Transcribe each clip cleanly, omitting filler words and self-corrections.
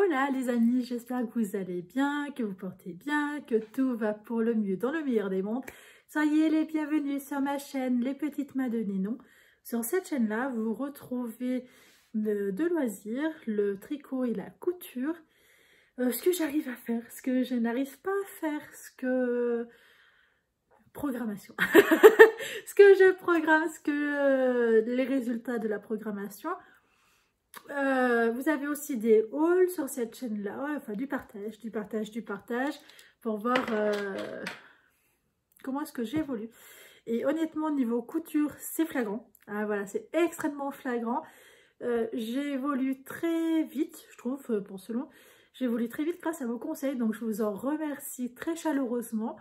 Hola les amis, j'espère que vous allez bien, que vous portez bien, que tout va pour le mieux dans le meilleur des mondes. Soyez les bienvenus sur ma chaîne Les Petites Mains de Ninon. Sur cette chaîne-là, vous retrouvez de loisirs, le tricot et la couture, ce que j'arrive à faire, ce que je n'arrive pas à faire, ce que... programmation. Ce que je programme, les résultats de la programmation. Vous avez aussi des hauls sur cette chaîne-là, ouais, enfin du partage, pour voir comment est-ce que j'évolue. Et honnêtement, niveau couture, c'est flagrant. Ah, voilà, c'est extrêmement flagrant. J'évolue très vite, je trouve, pour ce long. J'évolue très vite grâce à vos conseils, donc je vous en remercie très chaleureusement.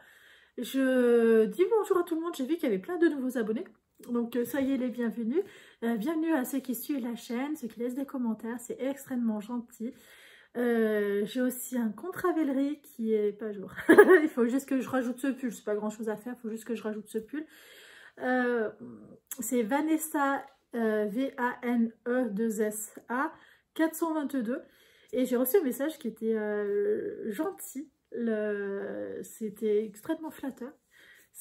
Je dis bonjour à tout le monde, j'ai vu qu'il y avait plein de nouveaux abonnés. Donc soyez les bienvenus. Bienvenue à ceux qui suivent la chaîne, ceux qui laissent des commentaires, c'est extrêmement gentil. J'ai aussi un compte Ravelry qui est pas à jour. Il faut juste que je rajoute ce pull, c'est pas grand chose à faire, il faut juste que je rajoute ce pull. C'est Vanessa, V-A-N-E-2-S-A 422. Et j'ai reçu un message qui était gentil. C'était extrêmement flatteur.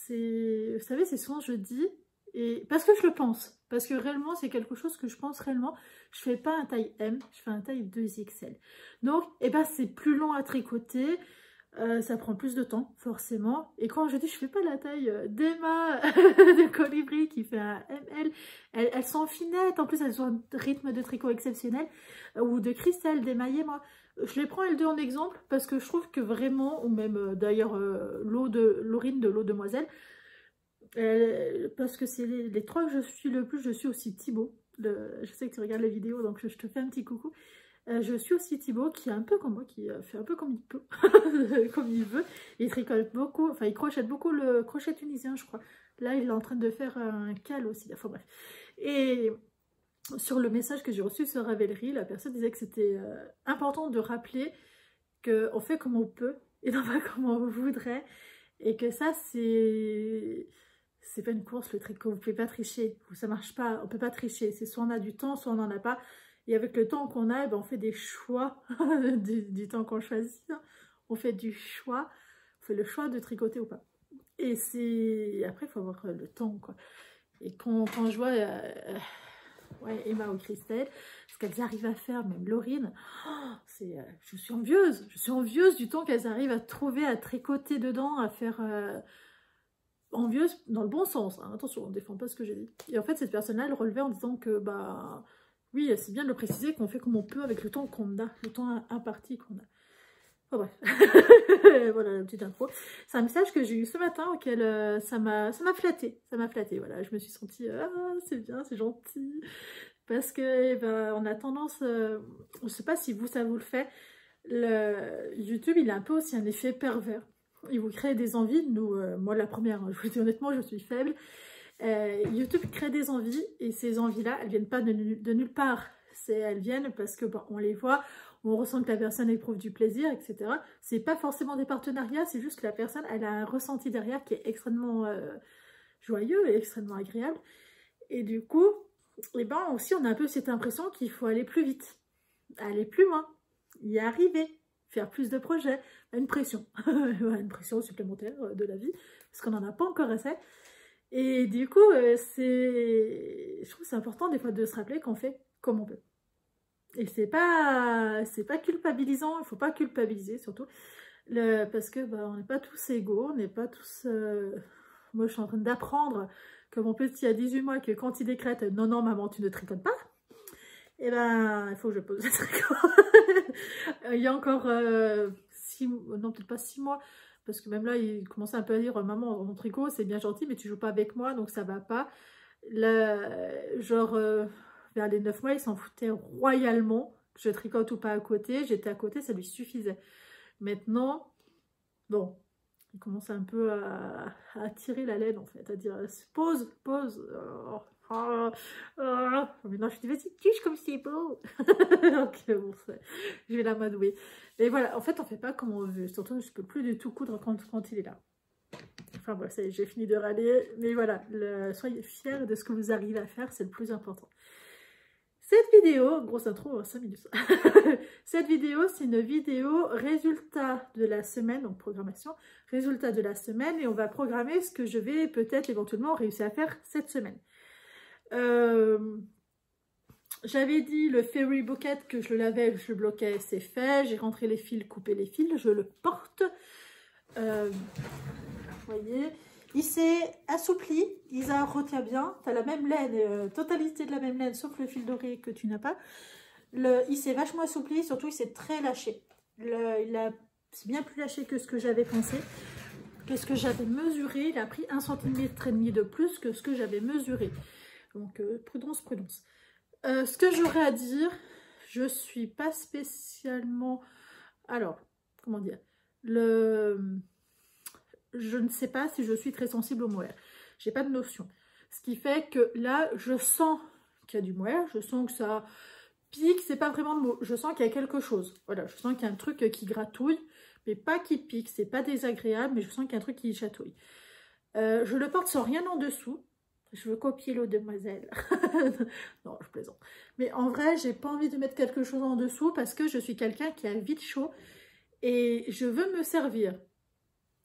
Vous savez, c'est souvent je dis, et parce que je le pense, parce que réellement c'est quelque chose que je pense réellement. Je fais pas un taille M, je fais un taille 2XL. Donc, et ben c'est plus long à tricoter, ça prend plus de temps forcément. Et quand je dis je fais pas la taille d'Emma de Colibri qui fait un ML, elles sont finettes, en plus elles ont un rythme de tricot exceptionnel, ou de Christelle d'Emmaillé, moi. Je les prends elles deux en exemple parce que je trouve que vraiment, ou même d'ailleurs Laurine de L'Eau Demoiselle, parce que c'est les trois que je suis le plus. Je suis aussi Thibaut, je sais que tu regardes les vidéos donc je te fais un petit coucou. Je suis aussi Thibaut qui est un peu comme moi, qui fait un peu comme il peut, comme il veut. Il tricote beaucoup, enfin il crochette beaucoup le crochet tunisien je crois. Là il est en train de faire un cal aussi, enfin bref. Et... sur le message que j'ai reçu sur Ravelry, la personne disait que c'était important de rappeler qu'on fait comme on peut et non pas comme on voudrait, et que ça c'est pas une course le tricot, vous pouvez pas tricher, ça marche pas, on peut pas tricher, c'est soit on a du temps, soit on n'en a pas, et avec le temps qu'on a, ben on fait des choix du temps qu'on choisit, hein. On fait du choix, on fait le choix de tricoter ou pas, et c'est après il faut avoir le temps quoi. Et quand je vois ouais, Emma ou Christelle, ce qu'elles arrivent à faire, même Laurine, oh, je suis envieuse du temps qu'elles arrivent à trouver, à tricoter dedans, à faire envieuse dans le bon sens, hein. Attention, on ne défend pas ce que j'ai dit. Et en fait, cette personne-là, elle relevait en disant que, bah, oui, c'est bien de le préciser, qu'on fait comme on peut avec le temps qu'on a, le temps imparti qu'on a. Oh, bref, voilà la petite info. C'est un message que j'ai eu ce matin auquel ça m'a flatté, voilà, je me suis sentie, ah c'est bien, c'est gentil, parce que eh ben, on a tendance, je sais pas si vous ça vous le fait, YouTube il a un peu aussi un effet pervers, il vous crée des envies, nous, moi la première, hein, je vous dis honnêtement je suis faible, YouTube crée des envies et ces envies là elles viennent pas de nulle part, elles viennent parce que bon, on les voit, on ressent que la personne éprouve du plaisir, etc. C'est pas forcément des partenariats, c'est juste que la personne, elle a un ressenti derrière qui est extrêmement joyeux et extrêmement agréable. Et du coup, eh ben aussi, on a un peu cette impression qu'il faut aller plus vite, aller plus loin, y arriver, faire plus de projets, une pression, une pression supplémentaire de la vie, parce qu'on n'en a pas encore assez. Et du coup, je trouve que c'est important des fois de se rappeler qu'on fait comme on peut. Et c'est pas culpabilisant, il faut pas culpabiliser surtout, parce que bah, on n'est pas tous égaux, on n'est pas tous... Moi je suis en train d'apprendre que mon petit a 18 mois, que quand il décrète « Non, non maman, tu ne tricotes pas », et ben il faut que je pose le tricot. Il y a encore 6 mois, non peut-être pas 6 mois, parce que même là il commençait un peu à dire « Maman, mon tricot c'est bien gentil, mais tu joues pas avec moi, donc ça va pas ». Genre... vers les 9 mois, il s'en foutait royalement. Je tricote ou pas à côté, j'étais à côté, ça lui suffisait. Maintenant, bon, il commence un peu à tirer la laine en fait, à dire pause, pause. Maintenant je dis vas-y, touche comme c'est beau. Donc bon, je vais l'amadouer. Et voilà, en fait on fait pas comme on veut, surtout je peux plus du tout coudre quand il est là. Enfin voilà, j'ai fini de râler, mais voilà, soyez fiers de ce que vous arrivez à faire, c'est le plus important. Cette vidéo, grosse intro, 5 minutes. Cette vidéo, c'est une vidéo résultat de la semaine, donc programmation, résultat de la semaine, et on va programmer ce que je vais peut-être éventuellement réussir à faire cette semaine. J'avais dit le Fairy Bouquet que je le lavais, je le bloquais, c'est fait. J'ai rentré les fils, coupé les fils, je le porte. Vous voyez, il s'est assoupli, Isa retient bien. Tu as la même laine, totalité de la même laine, sauf le fil doré que tu n'as pas. Il s'est vachement assoupli, surtout il s'est très lâché. C'est bien plus lâché que ce que j'avais pensé, que ce que j'avais mesuré. Il a pris 1,5 cm de plus que ce que j'avais mesuré. Donc prudence, prudence. Ce que j'aurais à dire, je suis pas spécialement... Alors, comment dire, je ne sais pas si je suis très sensible au mohair. J'ai pas de notion. Ce qui fait que là, je sens qu'il y a du mohair, je sens que ça pique, c'est pas vraiment le mot. Je sens qu'il y a quelque chose. Voilà, je sens qu'il y a un truc qui gratouille, mais pas qui pique, c'est pas désagréable, mais je sens qu'il y a un truc qui chatouille. Je le porte sans rien en dessous. Je veux copier l'eau demoiselle. Non, je plaisante. Mais en vrai, j'ai pas envie de mettre quelque chose en dessous parce que je suis quelqu'un qui a vite chaud et je veux me servir.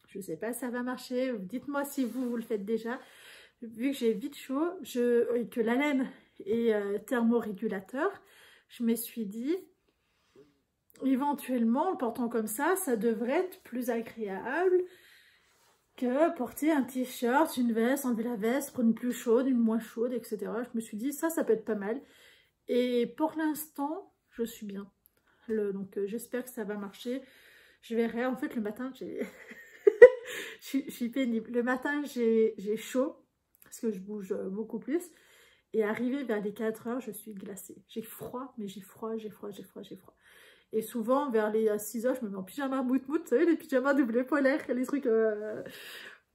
Je sais pas si ça va marcher. Dites-moi si vous le faites déjà. Vu que j'ai vite chaud et que la laine est thermorégulateur, je me suis dit, éventuellement, en le portant comme ça devrait être plus agréable que porter un t-shirt, une veste, enlever la veste, prendre une plus chaude, une moins chaude, etc. Je me suis dit, ça peut être pas mal. Et pour l'instant, je suis bien. Donc, j'espère que ça va marcher. Je verrai. En fait, le matin, je suis pénible. Le matin, j'ai chaud, parce que je bouge beaucoup plus. Et arrivé vers les 4 heures, je suis glacée. J'ai froid, mais j'ai froid. Et souvent, vers les 6 heures, je me mets en pyjama mout-mout, vous savez, les pyjamas double polaire, les trucs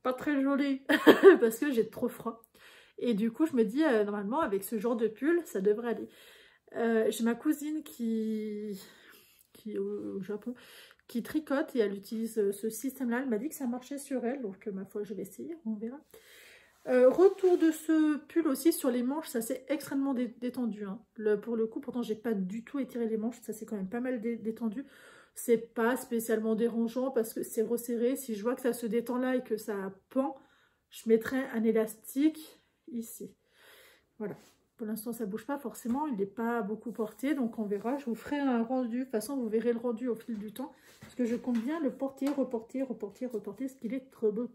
pas très jolis, parce que j'ai trop froid. Et du coup, je me dis, normalement, avec ce genre de pull, ça devrait aller. J'ai ma cousine qui est au Japon, qui tricote, et elle utilise ce système-là. Elle m'a dit que ça marchait sur elle, donc ma foi, je vais essayer, on verra. Retour de ce pull aussi sur les manches, ça s'est extrêmement détendu. Hein. Pour le coup, pourtant, j'ai pas du tout étiré les manches, ça s'est quand même pas mal détendu. C'est pas spécialement dérangeant parce que c'est resserré. Si je vois que ça se détend là et que ça pend, je mettrai un élastique ici. Voilà. Pour l'instant, ça bouge pas forcément, il n'est pas beaucoup porté, donc on verra. Je vous ferai un rendu. De toute façon, vous verrez le rendu au fil du temps, parce que je compte bien le porter, reporter, parce qu'il est trop beau.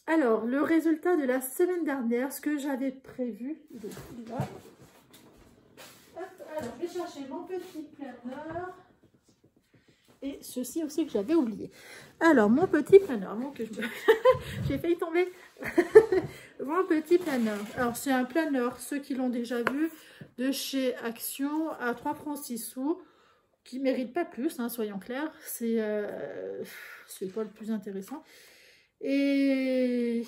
Alors, le résultat de la semaine dernière, ce que j'avais prévu, il est là. Hop, alors, je vais chercher mon petit planeur. Et ceci aussi que j'avais oublié. Alors, mon petit planeur, j'ai failli tomber. Mon petit planeur. Alors, c'est un planeur, ceux qui l'ont déjà vu, de chez Action, à 3 francs 6 sous, qui ne mérite pas plus, hein, soyons clairs. C'est pas le plus intéressant. Et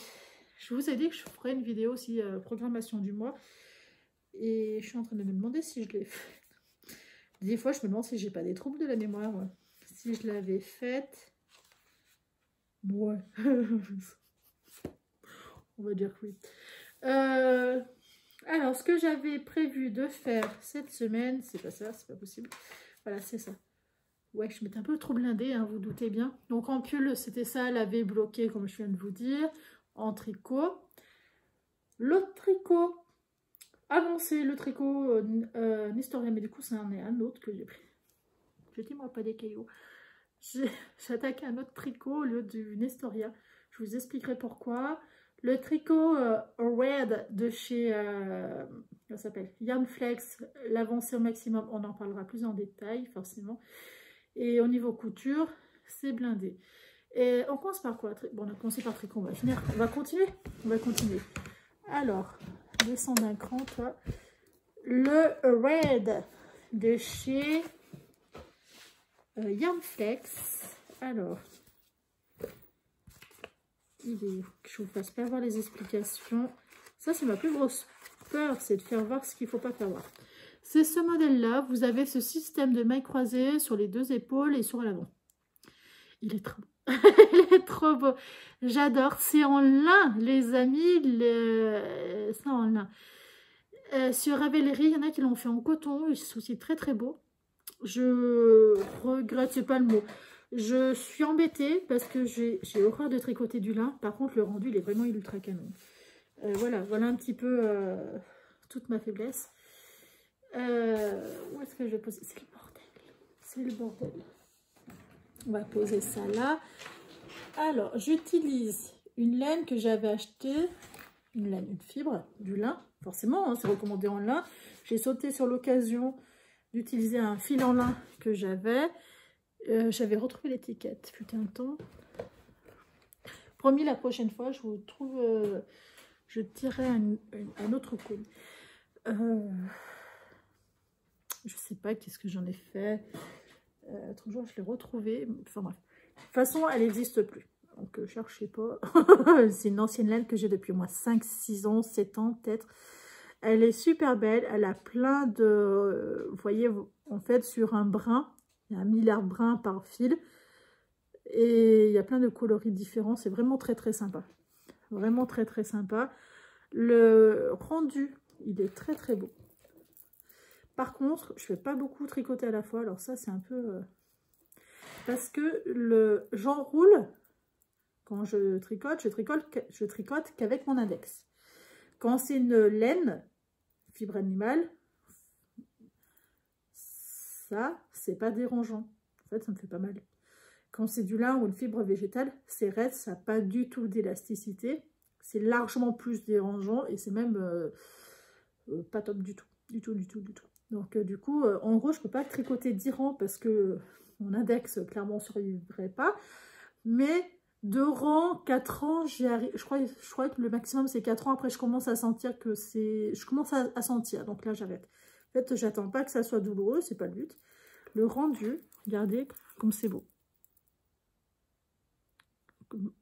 je vous ai dit que je ferai une vidéo aussi programmation du mois. Et je suis en train de me demander si je l'ai fait. Des fois, je me demande si j'ai pas des troubles de la mémoire. Ouais. Si je l'avais faite. Ouais. On va dire que oui. Alors, ce que j'avais prévu de faire cette semaine, c'est pas ça, c'est pas possible. Voilà, c'est ça. Ouais, je m'étais un peu trop blindée, hein, vous doutez bien. Donc en pull, c'était ça, lavé, bloqué, comme je viens de vous dire, en tricot. L'autre tricot, avancé, le tricot Nestoria, mais du coup, c'est un autre que j'ai pris. Je dis, moi, pas des cailloux. J'ai attaqué un autre tricot au lieu du Nestoria. Je vous expliquerai pourquoi. Le tricot Red de chez, ça s'appelle Yarn Flex, l'avancé au maximum, on en parlera plus en détail, forcément. Et au niveau couture, c'est blindé. Et on commence par quoi? Bon, on a commencé par tricot, on va finir. On va continuer. Alors, descends d'un cran, toi. Le Red de chez Yarn Flex. Alors, il est... je vous fasse pas voir les explications. Ça, c'est ma plus grosse peur, c'est de faire voir ce qu'il ne faut pas faire voir. C'est ce modèle-là. Vous avez ce système de mailles croisées sur les 2 épaules et sur l'avant. Il est trop beau. Il est trop beau. J'adore. C'est en lin, les amis. C'est en lin. Sur Ravelry, il y en a qui l'ont fait en coton. C'est aussi très très beau. je regrette, c'est pas le mot. Je suis embêtée parce que j'ai horreur de tricoter du lin. Par contre, le rendu, il est vraiment ultra canon. Voilà un petit peu toute ma faiblesse. Où est-ce que je vais poser? C'est le bordel. C'est le bordel. On va poser ça là. Alors, j'utilise une laine que j'avais achetée. Une fibre, du lin. Forcément, hein, c'est recommandé en lin. J'ai sauté sur l'occasion d'utiliser un fil en lin que j'avais. J'avais retrouvé l'étiquette, fut un temps. Promis, la prochaine fois, je vous trouve... je tirerai un autre cône. Je sais pas qu'est-ce que j'en ai fait. L'autre jour, je l'ai retrouvé. Enfin bref. De toute façon, elle n'existe plus. Donc, cherchez pas. C'est une ancienne laine que j'ai depuis au moins 5, 6 ans, 7 ans peut-être. Elle est super belle. Elle a plein de... Vous voyez, en fait, sur un brin, il y a 1 milliard de brins par fil. Et il y a plein de coloris différents. C'est vraiment très, très sympa. Vraiment très, très sympa. Le rendu, il est très, très beau. Par contre, je ne fais pas beaucoup tricoter à la fois. Alors ça, c'est un peu... parce que j'enroule... Quand je tricote qu'avec mon index. Quand c'est une laine, fibre animale, ça, c'est pas dérangeant. En fait, ça me fait pas mal. Quand c'est du lin ou une fibre végétale, c'est raide, ça n'a pas du tout d'élasticité. C'est largement plus dérangeant et c'est même pas top du tout. Du tout. Donc, du coup, en gros, je ne peux pas tricoter 10 rangs parce que mon index, clairement, ne survivrait pas. Mais... 2 rangs, 4 rangs, j'y arrive. Je crois que le maximum c'est 4 rangs. Après, je commence à sentir que c'est... Je commence à sentir. Donc là, j'arrête. En fait, j'attends pas que ça soit douloureux. C'est pas le but. Le rendu, regardez comme c'est beau.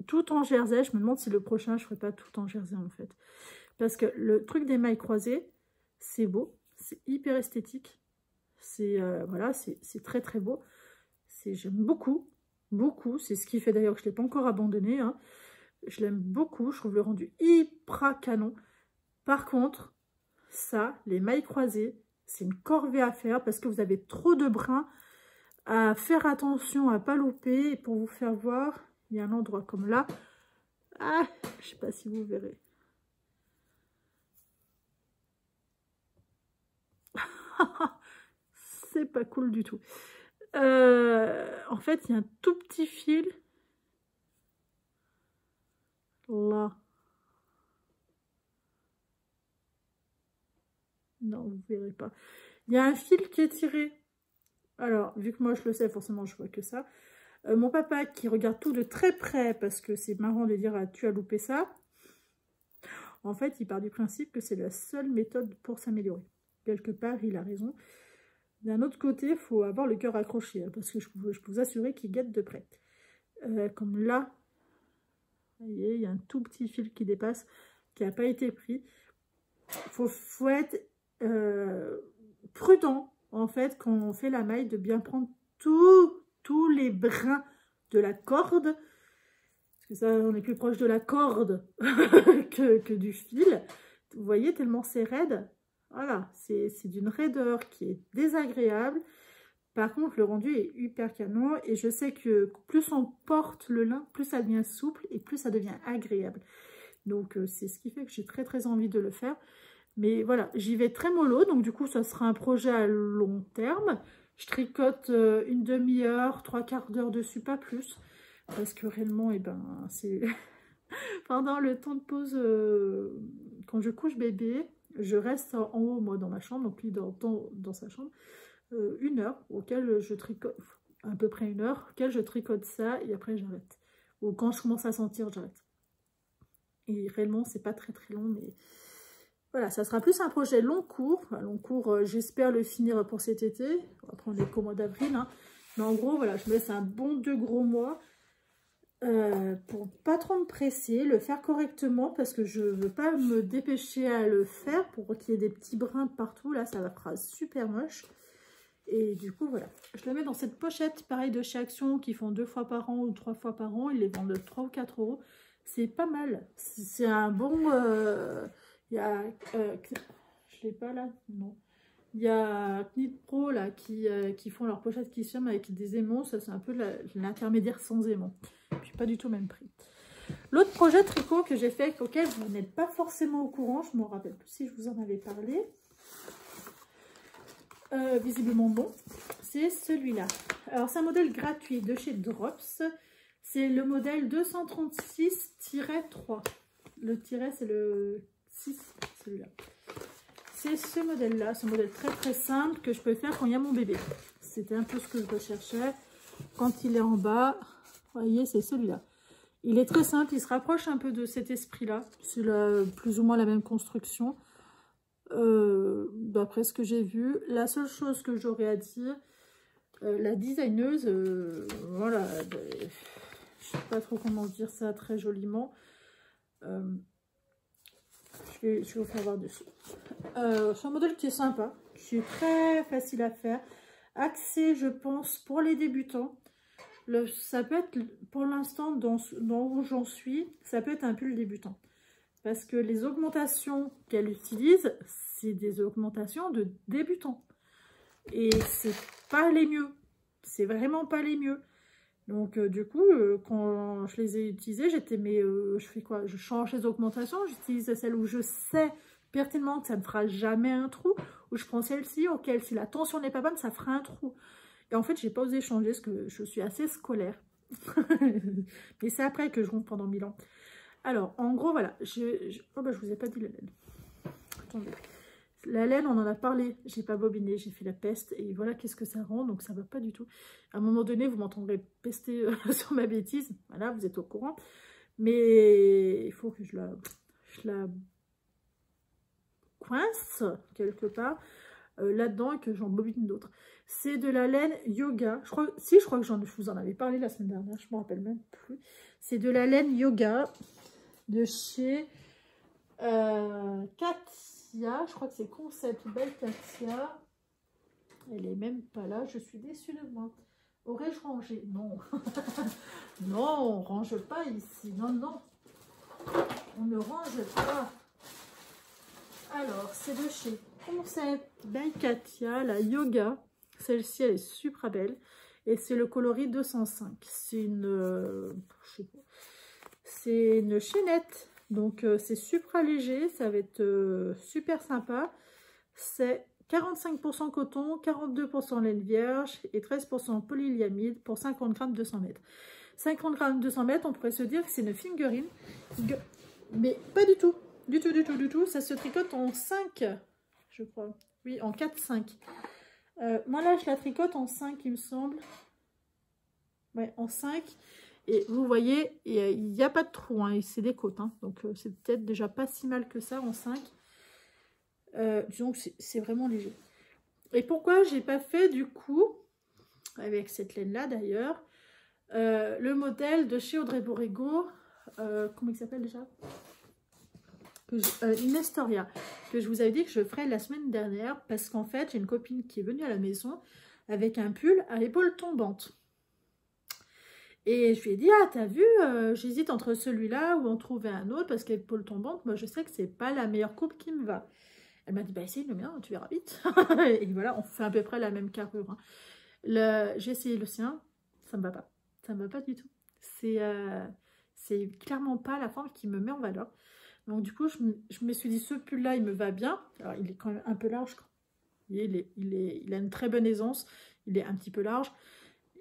Tout en jersey. Je me demande si le prochain, je ferai pas tout en jersey en fait. Parce que le truc des mailles croisées, c'est beau. C'est hyper esthétique. C'est voilà, c'est très très beau. J'aime beaucoup. C'est ce qui fait d'ailleurs que je ne l'ai pas encore abandonné. Hein. Je l'aime beaucoup, je trouve le rendu hyper canon. Par contre, ça, les mailles croisées, c'est une corvée à faire parce que vous avez trop de brins à faire attention à ne pas louper. Et pour vous faire voir, il y a un endroit comme là. Ah, je ne sais pas si vous verrez. C'est pas cool du tout. En fait, il y a un tout petit fil là. Non, vous ne verrez pas. Il y a un fil qui est tiré. Alors, vu que moi je le sais, forcément je vois que ça. Mon papa qui regarde tout de très près parce que c'est marrant de dire ah, tu as loupé ça. En fait, il part du principe que c'est la seule méthode pour s'améliorer. Quelque part, il a raison. D'un autre côté, il faut avoir le cœur accroché, hein, parce que je peux vous assurer qu'il guette de près. Comme là, vous voyez, il y a un tout petit fil qui dépasse, qui n'a pas été pris. Il faut être prudent, en fait, quand on fait la maille, de bien prendre tous les brins de la corde, parce que ça, on est plus proche de la corde que du fil. Vous voyez, tellement c'est raide. Voilà, c'est d'une raideur qui est désagréable. Par contre, le rendu est hyper canon. Et je sais que plus on porte le lin, plus ça devient souple et plus ça devient agréable. Donc, c'est ce qui fait que j'ai très très envie de le faire. Mais voilà, j'y vais très mollo. Donc, du coup, ça sera un projet à long terme. Je tricote une demi-heure, 3/4 d'heure dessus, pas plus. Parce que réellement, eh ben, c'est... Pendant le temps de pause, quand je couche bébé... Je reste en haut, moi, dans ma chambre, donc lui dans sa chambre, 1 heure, auquel je tricote, à peu près 1 heure, auquel je tricote ça, et après j'arrête. Ou quand je commence à sentir, j'arrête. Et réellement, c'est pas très très long, mais voilà, ça sera plus un projet long cours. Enfin, long cours, j'espère le finir pour cet été. Après, on est qu'au mois d'avril, hein. Mais en gros, voilà, je me laisse un bon 2 gros mois. Pour pas trop me presser, le faire correctement parce que je veux pas me dépêcher à le faire pour qu'il y ait des petits brins de partout. Là, ça va faire super moche. Et du coup, voilà. Je le mets dans cette pochette, pareil, de chez Action, qui font 2 fois par an ou 3 fois par an. Ils les vendent 3 ou 4 euros. C'est pas mal. C'est un bon... il y a... je l'ai pas là, non. Il y a Knit Pro là, qui font leur pochette qui ferment avec des aimants. Ça, c'est un peu l'intermédiaire sans aimant. Puis pas du tout le même prix. L'autre projet tricot que j'ai fait, auquel vous n'êtes pas forcément au courant, je ne me rappelle plus si je vous en avais parlé. Visiblement non. C'est celui-là. Alors, c'est un modèle gratuit de chez Drops. C'est le modèle 236-3. Le tiret, c'est le 6, celui-là. C'est ce modèle-là, ce modèle très très simple que je peux faire quand il y a mon bébé. C'était un peu ce que je recherchais. Quand il est en bas, vous voyez, c'est celui-là. Il est très simple, il se rapproche un peu de cet esprit-là. C'est plus ou moins la même construction. D'après ce que j'ai vu, la seule chose que j'aurais à dire, la designeuse, voilà, je sais pas trop comment dire ça très joliment. Je vais vous faire voir dessus. C'est un modèle qui est sympa, qui est très facile à faire, axé, je pense, pour les débutants. Ça peut être, pour l'instant, dans où j'en suis, ça peut être un pull débutant. Parce que les augmentations qu'elle utilise, c'est des augmentations de débutants. Et c'est pas les mieux. C'est vraiment pas les mieux. Donc, du coup, quand je les ai utilisées, j'étais, mais je fais quoi? Je change les augmentations, j'utilise celle où je sais pertinemment que ça ne fera jamais un trou, ou je prends celle-ci, auquel si la tension n'est pas bonne, ça fera un trou. Et en fait, j'ai pas osé changer parce que je suis assez scolaire. Mais c'est après que je ronde pendant 1000 ans. Alors, en gros, voilà. Oh, bah, je vous ai pas dit la laine. Attendez. La laine, on en a parlé. J'ai pas bobiné, j'ai fait la peste. Et voilà qu'est-ce que ça rend. Donc, ça va pas du tout. À un moment donné, vous m'entendrez pester sur ma bêtise. Voilà, vous êtes au courant. Mais il faut que je la coince quelque part là-dedans et que j'en bobine d'autres. C'est de la laine Yoga. Je crois que je vous en avais parlé la semaine dernière. Je me rappelle même plus. C'est de la laine Yoga de chez Katia. Je crois que c'est Concept Belle Katia. Elle est même pas là. Je suis déçue de moi. Aurais-je rangé? Non. Non, on range pas ici. Non, non. On ne range pas. Alors, c'est de chez Concept by Katia, la Yoga. Celle-ci, elle est super belle. Et c'est le coloris 205. C'est une chaînette. Donc, c'est super léger. Ça va être super sympa. C'est 45% coton, 42% laine vierge et 13% polyamide pour 50 grammes 200 mètres. 50 grammes 200 mètres, on pourrait se dire que c'est une figurine. Mais pas du tout. Du tout. Ça se tricote en 5, je crois. Oui, en 4-5. Moi, là, je la tricote en 5, il me semble. Ouais, en 5. Et vous voyez, il n'y a pas de trou. Hein, c'est des côtes. Hein, donc, c'est peut-être déjà pas si mal que ça en 5. Disons que c'est vraiment léger. Et pourquoi j'ai pas fait, du coup, avec cette laine-là, d'ailleurs, le modèle de chez Audrey Borrego, comment il s'appelle déjà? Une Nestoria, que je vous avais dit que je ferais la semaine dernière parce qu'en fait j'ai une copine qui est venue à la maison avec un pull à l'épaule tombante et je lui ai dit: ah, t'as vu, j'hésite entre celui-là ou en trouver un autre parce qu'épaule tombante, moi je sais que c'est pas la meilleure coupe qui me va. Elle m'a dit: bah essaye le mien, tu verras vite. Et voilà, on fait à peu près la même carrure, hein. J'ai essayé le sien, ça me va pas, ça me va pas du tout. C'est clairement pas la forme qui me met en valeur. Donc du coup, je me suis dit, ce pull-là, il me va bien. Alors, il est quand même un peu large. Vous voyez, il a une très bonne aisance. Il est un petit peu large.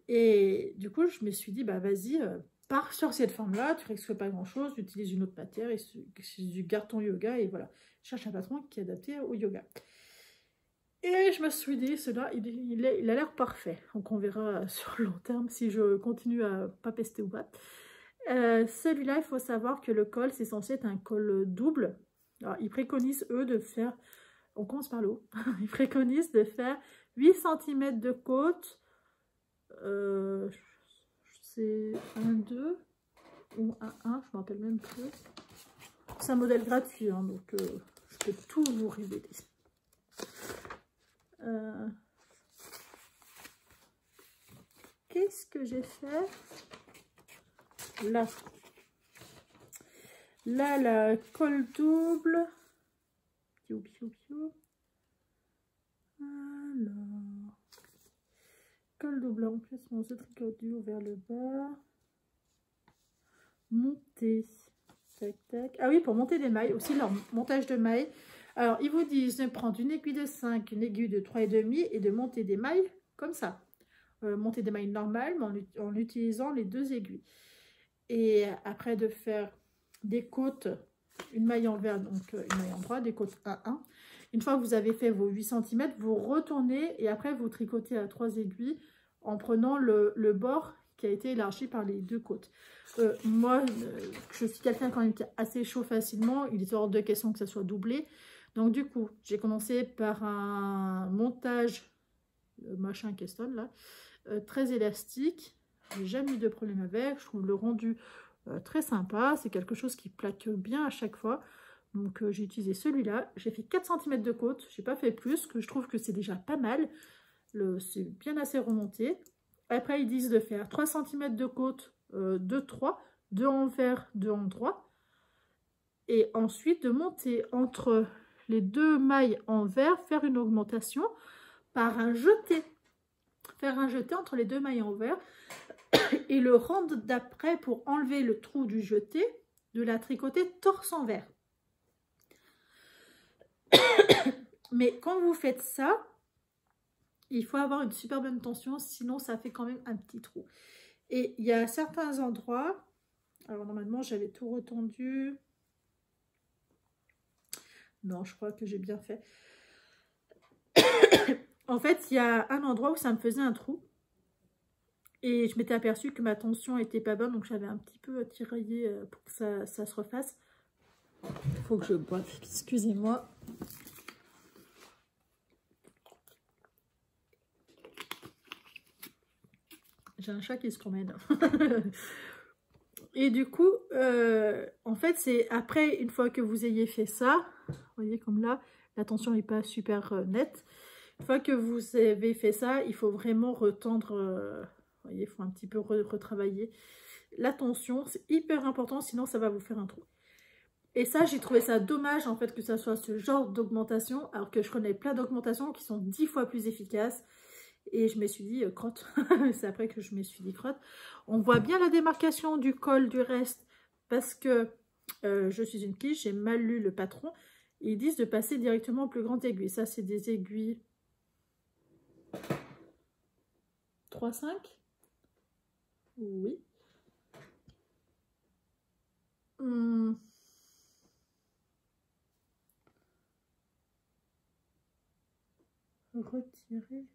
Et du coup, je me suis dit, bah vas-y, pars sur cette forme-là. Tu risques pas grand-chose. Utilise une autre matière. Et tu gardes ton yoga. Et voilà, cherche un patron qui est adapté au yoga. Et je me suis dit, celui-là, il a l'air parfait. Donc on verra sur le long terme si je continue à pas pester ou pas. Celui-là, il faut savoir que le col, c'est censé être un col double. Alors, ils préconisent, eux, de faire... On commence par le haut. Ils préconisent de faire 8 cm de côte. C'est un 2 ou un 1, je ne me rappelle même plus. C'est un modèle gratuit, hein, donc je peux tout vous révéler. Qu'est-ce que j'ai fait? Là, la colle double. col double emplacement, ce tricot du haut vers le bas. Monter. Tac, tac. Ah oui, pour monter des mailles, aussi leur montage de mailles. Alors, ils vous disent de prendre une aiguille de 5, une aiguille de 3,5 et de monter des mailles comme ça. Monter des mailles normales, mais en utilisant les 2 aiguilles. Et après de faire des côtes, une maille envers, donc une maille en droit, des côtes 1-1. Une fois que vous avez fait vos 8 cm, vous retournez et après vous tricotez à 3 aiguilles en prenant le bord qui a été élargi par les 2 côtes. Moi, je suis quelqu'un quand même qui est assez chaud facilement. Il est hors de question que ça soit doublé. Donc du coup, j'ai commencé par un montage, machin Keston là, très élastique. J'ai jamais eu de problème avec. Je trouve le rendu très sympa. C'est quelque chose qui plaque bien à chaque fois. Donc j'ai utilisé celui-là. J'ai fait 4 cm de côte. J'ai pas fait plus, que je trouve que c'est déjà pas mal. C'est bien assez remonté. Après, ils disent de faire 3 cm de côte, 2-3, 2 envers, 2 en droit. Et ensuite, de monter entre les 2 mailles envers, faire une augmentation par un jeté. Faire un jeté entre les 2 mailles envers. Et le rang d'après, pour enlever le trou du jeté, de la tricoter torse envers. Mais quand vous faites ça, il faut avoir une super bonne tension, sinon ça fait quand même un petit trou. Et il y a certains endroits, alors normalement j'avais tout retendu. Non, je crois que j'ai bien fait. En fait, il y a un endroit où ça me faisait un trou. Et je m'étais aperçue que ma tension était pas bonne, donc j'avais un petit peu tiraillé pour que ça se refasse. Il faut que je boive, excusez-moi. J'ai un chat qui se promène. Et du coup, en fait, c'est après, une fois que vous ayez fait ça, vous voyez comme là, la tension n'est pas super nette. Une fois que vous avez fait ça, il faut vraiment retendre, vous voyez, il faut un petit peu retravailler la tension. C'est hyper important, sinon ça va vous faire un trou. Et ça, j'ai trouvé ça dommage, en fait, que ça soit ce genre d'augmentation, alors que je connais plein d'augmentations qui sont 10 fois plus efficaces. Et je me suis dit, crotte, c'est après que je me suis dit crotte. On voit bien la démarcation du col du reste, parce que je suis une quiche, j'ai mal lu le patron. Ils disent de passer directement aux plus grandes aiguilles. Ça, c'est des aiguilles 3-5. Oui. Retirer.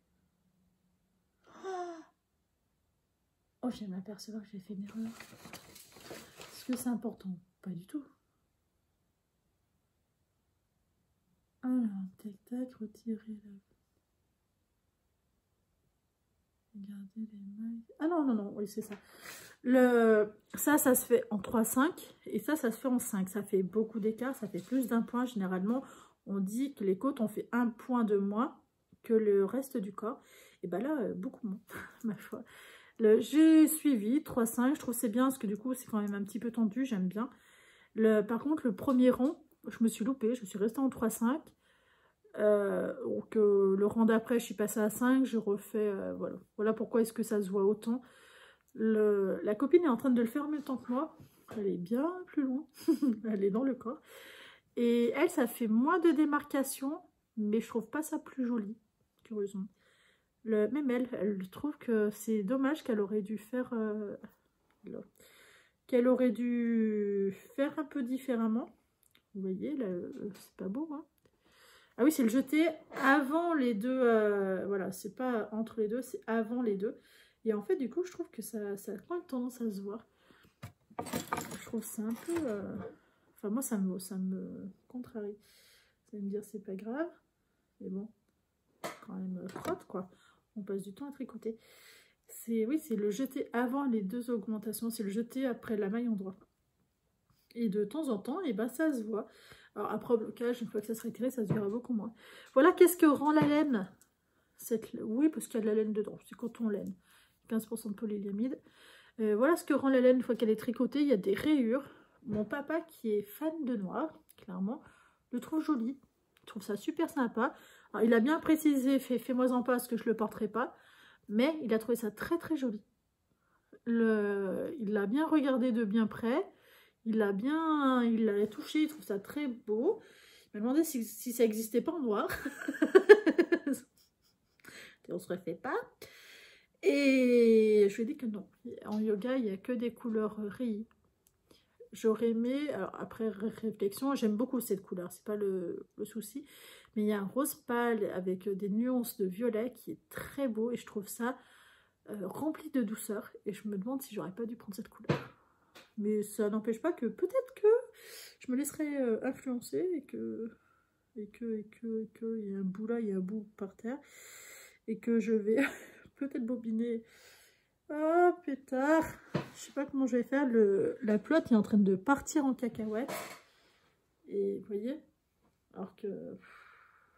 Oh, je viens de m'apercevoir que j'ai fait une erreur. Est-ce que c'est important? Pas du tout. Alors, tac, tac, retirer la... Regardez les mailles. Ah non, non, non, oui, c'est ça. Ça se fait en 3-5 et ça se fait en 5. Ça fait beaucoup d'écart, ça fait plus d'un point. Généralement, on dit que les côtes ont fait 1 point de moins que le reste du corps. Et bien là, beaucoup moins, ma foi. J'ai suivi 3-5, je trouve c'est bien parce que du coup, c'est quand même un petit peu tendu, j'aime bien. Par contre, le premier rang, je me suis loupée, je suis restée en 3-5. Donc le rang d'après, je suis passée à 5, je refais, voilà. Voilà pourquoi est-ce que ça se voit autant. La copine est en train de le faire en même temps que moi. Elle est bien plus loin, elle est dans le corps. Et elle, ça fait moins de démarcation, mais je trouve pas ça plus joli, curieusement. Même elle trouve que c'est dommage qu'elle aurait dû faire... qu'elle aurait dû faire un peu différemment. Vous voyez, là, c'est pas beau, hein. Ah oui, c'est le jeté avant les deux. Voilà, c'est pas entre les deux, c'est avant les deux. Et en fait, du coup, je trouve que ça a quand même tendance à se voir. Je trouve ça un peu... Enfin, moi, ça me contrarie. Vous allez me dire, c'est pas grave. Mais bon, quand même crotte, quoi. On passe du temps à tricoter. Oui, c'est le jeté avant les deux augmentations. C'est le jeté après la maille en droit. Et de temps en temps, et ben, ça se voit. Alors après au blocage, une fois que ça sera tiré, ça se verra beaucoup moins. Voilà, qu'est-ce que rend la laine? Oui, parce qu'il y a de la laine dedans, c'est coton laine. 15% de polyamide. Voilà ce que rend la laine une fois qu'elle est tricotée. Il y a des rayures. Mon papa, qui est fan de noir, clairement, le trouve joli. Il trouve ça super sympa. Alors, il a bien précisé, fais-moi-en pas parce que je le porterai pas. Mais il a trouvé ça très très joli. Il l'a bien regardé de bien près. Il l'a touché, il trouve ça très beau. Il m'a demandé si ça n'existait pas en noir. On se refait pas. Et je lui ai dit que non. En yoga, il n'y a que des couleurs rayées. J'aurais aimé, alors après réflexion, j'aime beaucoup cette couleur, c'est pas le souci. Mais il y a un rose pâle avec des nuances de violet qui est très beau et je trouve ça rempli de douceur. Et je me demande si j'aurais pas dû prendre cette couleur. Mais ça n'empêche pas que peut-être que je me laisserai influencer et que il y a un bout là, il y a un bout par terre. Et que je vais peut-être bobiner. Oh pétard, je sais pas comment je vais faire. La pelote est en train de partir en cacahuète. Et vous voyez, alors que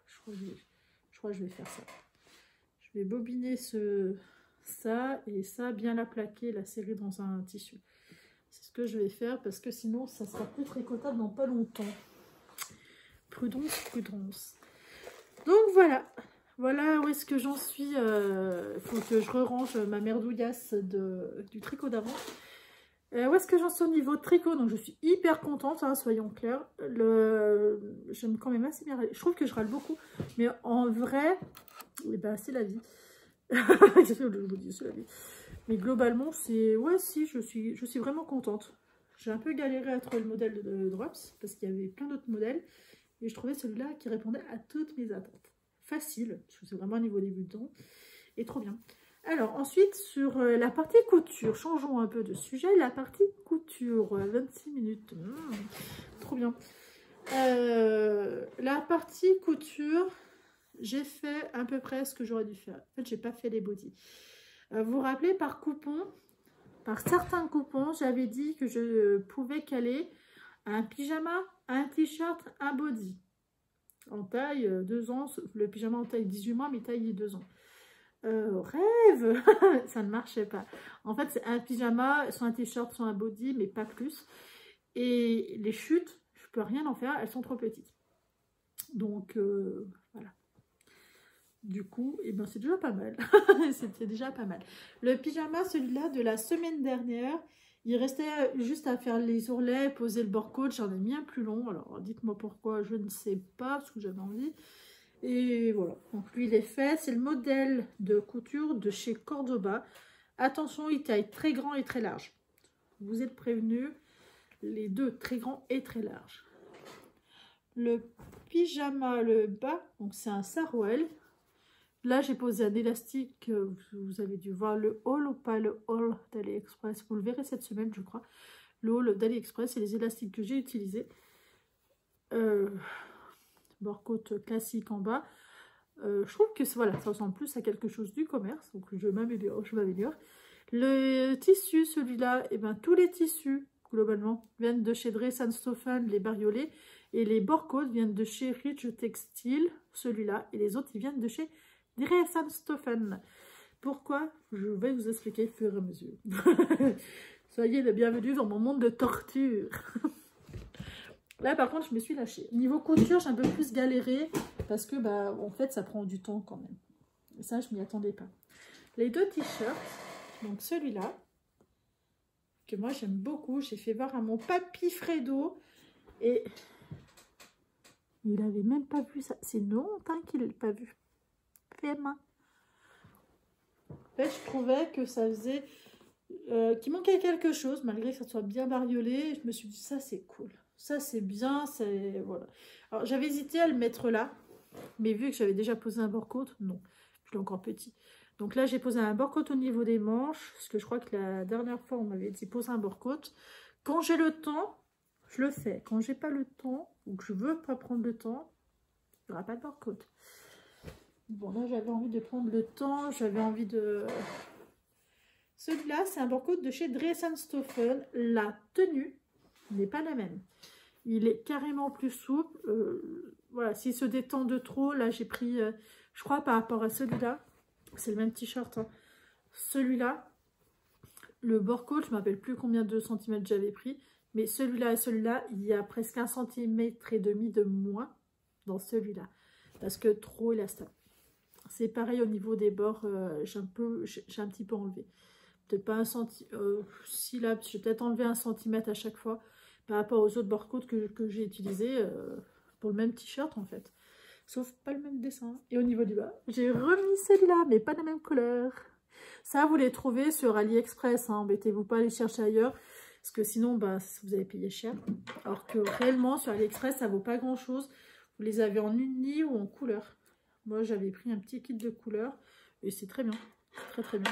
je crois que je vais faire ça. Je vais bobiner ça et ça, bien la plaquer, la serrer dans un tissu. C'est ce que je vais faire parce que sinon ça sera plus tricotable dans pas longtemps. Prudence, prudence. Donc voilà. Voilà où est-ce que j'en suis. Il faut que je re-range ma merdouillasse du tricot d'avant. Où est-ce que j'en suis au niveau de tricot? Donc je suis hyper contente, hein, soyons clairs. J'aime quand même assez bien. Je trouve que je râle beaucoup. Mais en vrai, eh ben, c'est la vie. Je vous dis, c'est la vie. Mais globalement, c'est... Ouais, si, je suis vraiment contente. J'ai un peu galéré à trouver le modèle de Drops. Parce qu'il y avait plein d'autres modèles. Et je trouvais celui-là qui répondait à toutes mes attentes. Facile, parce que c'est vraiment un niveau débutant, et trop bien. Alors ensuite sur la partie couture, changeons un peu de sujet, la partie couture, 26 minutes, trop bien. La partie couture, j'ai fait à peu près ce que j'aurais dû faire. En fait, j'ai pas fait les bodys. Vous vous rappelez, par certains coupons, j'avais dit que je pouvais caler un pyjama, un t-shirt, un body. En taille 2 ans, le pyjama en taille 18 mois, mais taille 2 ans. Rêve. Ça ne marchait pas. En fait, c'est un pyjama, soit un t-shirt, soit un body, mais pas plus. Et les chutes, je peux rien en faire, elles sont trop petites. Donc, voilà. Du coup, eh ben, c'est déjà pas mal. C'était déjà pas mal. Le pyjama, celui-là, de la semaine dernière, il restait juste à faire les ourlets, poser le bord-côte. J'en ai mis un plus long. Alors, dites-moi pourquoi, je ne sais pas, parce que j'avais envie. Et voilà. Donc, lui, il est fait. C'est le modèle de couture de chez Cordoba. Attention, il taille très grand et très large. Vous êtes prévenus. Les deux, très grand et très large. Le pyjama, le bas, donc c'est un sarouel. Là, j'ai posé un élastique, vous avez dû voir le haul ou pas le haul d'AliExpress. Vous le verrez cette semaine, je crois. Le haul d'AliExpress, c'est les élastiques que j'ai utilisés. Bord-côte classique en bas. Je trouve que voilà, ça ressemble plus à quelque chose du commerce. Donc, je m'améliore. Le tissu, celui-là, et ben tous les tissus, globalement, viennent de chez Dress & Stephen, les bariolés. Et les bord-côtes viennent de chez Rich Textile, celui-là. Et les autres, ils viennent de chez Dress & Stephen. Pourquoi? Je vais vous expliquer au fur et à mesure. Soyez le bienvenu dans mon monde de torture. Là, par contre, je me suis lâchée. Niveau couture, j'ai un peu plus galéré parce que, bah, en fait, ça prend du temps quand même. Et ça, je m'y attendais pas. Les deux t-shirts, donc celui-là, que moi, j'aime beaucoup. J'ai fait voir à mon papy Fredo et il avait même pas vu ça. C'est longtemps qu'il n'a pas vu. Fait main. En fait, je trouvais que ça faisait... qu'il manquait quelque chose, malgré que ça soit bien bariolé. Je me suis dit, ça, c'est cool. Ça, c'est bien. Voilà. Alors, j'avais hésité à le mettre là. Mais vu que j'avais déjà posé un bord-côte, non. Je l'ai encore petit. Donc là, j'ai posé un bord-côte au niveau des manches. Parce que je crois que la dernière fois, on m'avait dit poser un bord-côte. Quand j'ai le temps, je le fais. Quand j'ai pas le temps, ou que je veux pas prendre le temps, il n'y aura pas de bord-côte. Bon, là, j'avais envie de prendre le temps. J'avais envie de... Celui-là, c'est un bord-côte de chez Dress & Stephen. La tenue n'est pas la même. Il est carrément plus souple. Voilà, s'il se détend de trop, là, j'ai pris, je crois, par rapport à celui-là. C'est le même t-shirt. Hein. Celui-là, le bord-côte, je ne me rappelle plus combien de centimètres j'avais pris. Mais celui-là et celui-là, il y a presque 1,5 cm de moins dans celui-là. Parce que trop élastique. C'est pareil au niveau des bords, j'ai un petit peu enlevé. Peut-être pas un centimètre, si là, j'ai peut-être enlevé 1 centimètre à chaque fois par rapport aux autres bord côtes que j'ai utilisés pour le même t-shirt en fait. Sauf pas le même dessin. Et au niveau du bas, j'ai remis celui-là, mais pas de la même couleur. Ça, vous les trouvez sur AliExpress, hein. Embêtez-vous pas à les chercher ailleurs, parce que sinon, bah, vous allez payer cher. Alors que réellement, sur AliExpress, ça vaut pas grand-chose. Vous les avez en uni ou en couleur. Moi, j'avais pris un petit kit de couleurs, et c'est très bien. Très, très bien.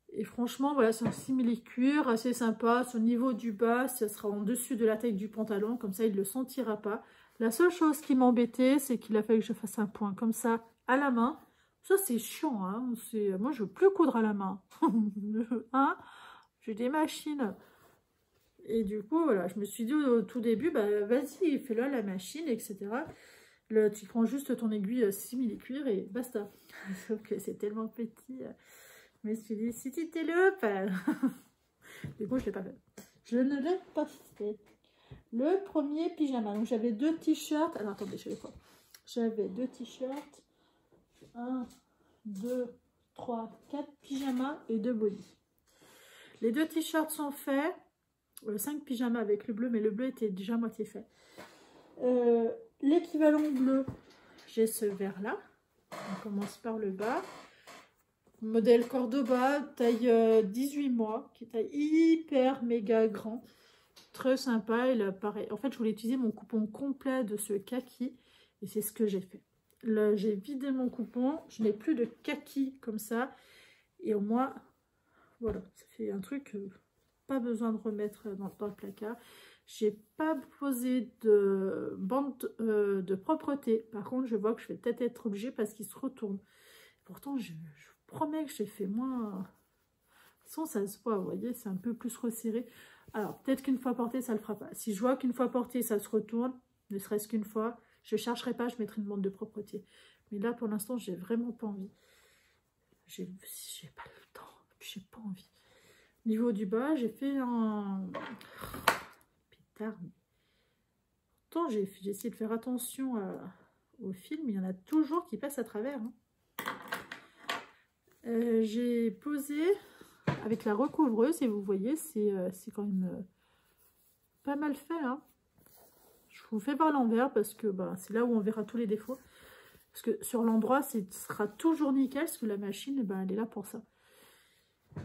Et franchement, voilà, c'est un simili-cuir assez sympa. Au niveau du bas, ça sera en dessus de la taille du pantalon. Comme ça, il ne le sentira pas. La seule chose qui m'embêtait, c'est qu'il a fallu que je fasse un point comme ça à la main. Ça, c'est chiant. Hein. Moi, je ne veux plus coudre à la main. Hein, j'ai des machines. Et du coup, voilà, je me suis dit au tout début, bah, vas-y, fais-le à la machine, etc. Là, tu prends juste ton aiguille simili-cuir et basta. Sauf que c'est tellement petit. Je me suis dit, si tu t'es le... Du coup, je ne l'ai pas fait. Je ne l'ai pas fait. Le premier pyjama. Donc, j'avais 2 t-shirts. Alors, attendez, je vais quoi. J'avais 2 t-shirts. 1, 2, 3, 4 pyjamas et 2 bodys. Les 2 t-shirts sont faits. 5 pyjamas avec le bleu, mais le bleu était déjà moitié fait. L'équivalent bleu, j'ai ce vert-là. On commence par le bas. Modèle Cordoba, taille 18 mois, qui est taille hyper méga grand. Très sympa, il apparaît. En fait, je voulais utiliser mon coupon complet de ce kaki, et c'est ce que j'ai fait. Là, j'ai vidé mon coupon, je n'ai plus de kaki comme ça, et au moins, voilà, ça fait un truc, pas besoin de remettre dans le placard. J'ai pas posé de bande de propreté. Par contre, je vois que je vais peut-être être obligée parce qu'il se retourne. Pourtant, je promets que j'ai fait moins. De toute façon, ça se voit, vous voyez, c'est un peu plus resserré. Alors, peut-être qu'une fois porté, ça ne le fera pas. Si je vois qu'une fois porté, ça se retourne, ne serait-ce qu'une fois, je ne chercherai pas, je mettrai une bande de propreté. Mais là, pour l'instant, j'ai vraiment pas envie. J'ai pas le temps, j'ai pas envie. Niveau du bas, j'ai fait un... Pétard. Pourtant, j'ai essayé de faire attention au film, il y en a toujours qui passent à travers. Hein. J'ai posé avec la recouvreuse et vous voyez, c'est quand même pas mal fait. Hein. Je vous fais voir l'envers parce que bah, c'est là où on verra tous les défauts. Parce que sur l'endroit, ce sera toujours nickel parce que la machine, bah, elle est là pour ça.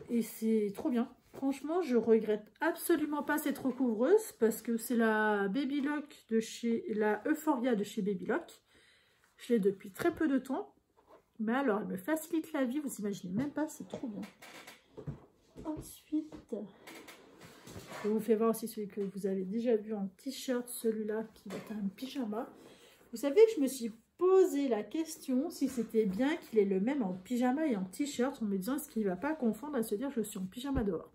Et c'est trop bien. Franchement, je regrette absolument pas cette recouvreuse parce que c'est la Baby Lock de chez la Euphoria de chez Baby Lock. Je l'ai depuis très peu de temps. Mais alors, elle me facilite la vie, vous imaginez même pas, c'est trop bien. Ensuite, je vous fais voir aussi celui que vous avez déjà vu en t-shirt, celui-là qui va être un pyjama. Vous savez que je me suis posé la question si c'était bien qu'il ait le même en pyjama et en t-shirt, en me disant est-ce qu'il ne va pas confondre à se dire je suis en pyjama dehors.